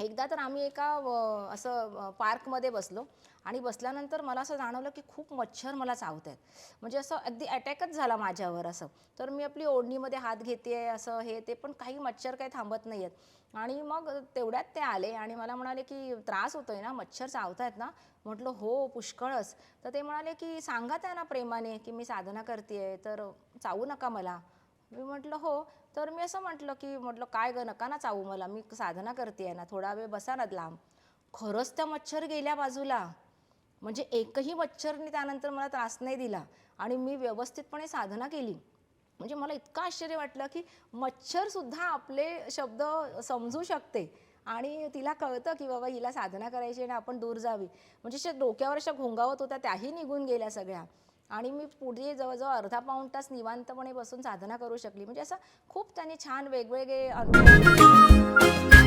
एकदा तर आम्ही एका असं पार्कमध्ये बसलो आणि बसल्यानंतर मला असं जाणवलं की खूप मच्छर मला चावत आहेत. म्हणजे असं अगदी अटॅकच झाला माझ्यावर असं. तर मी आपली ओढणीमध्ये हात घेते असं हे ते, पण काही मच्छर काही थांबत नाही आहेत. आणि मग तेवढ्यात ते आले आणि मला म्हणाले की त्रास होतोय ना, मच्छर चावतायत ना? म्हटलं हो पुष्कळच. तर ते म्हणाले की सांगा त्यांना प्रेमाने की मी साधना करते तर चावू नका मला. मी म्हटलं हो. तर मी असं म्हटलं की म्हटलं काय गं नका ना चावू मला, मी साधना करते ना, थोडा वेळ बसा ना लांब. खरंच त्या मच्छर गेल्या बाजूला. म्हणजे एकही मच्छरने त्यानंतर मला त्रास नाही दिला आणि मी व्यवस्थितपणे साधना केली. म्हणजे मला इतकं आश्चर्य वाटलं की मच्छरसुद्धा आपले शब्द समजू शकते आणि तिला कळतं की बाबा हिला साधना करायची आणि आपण दूर जावी. म्हणजे अशा डोक्यावर अशा घोंगावत होत्या त्याही निघून गेल्या सगळ्या आणि मी पुढे जवळ-जवळ अर्धा पाऊण तास निवांतपणे बसून साधना करू शकली. म्हणजे असं खूप त्यांनी छान वेगवेगळे अनुभव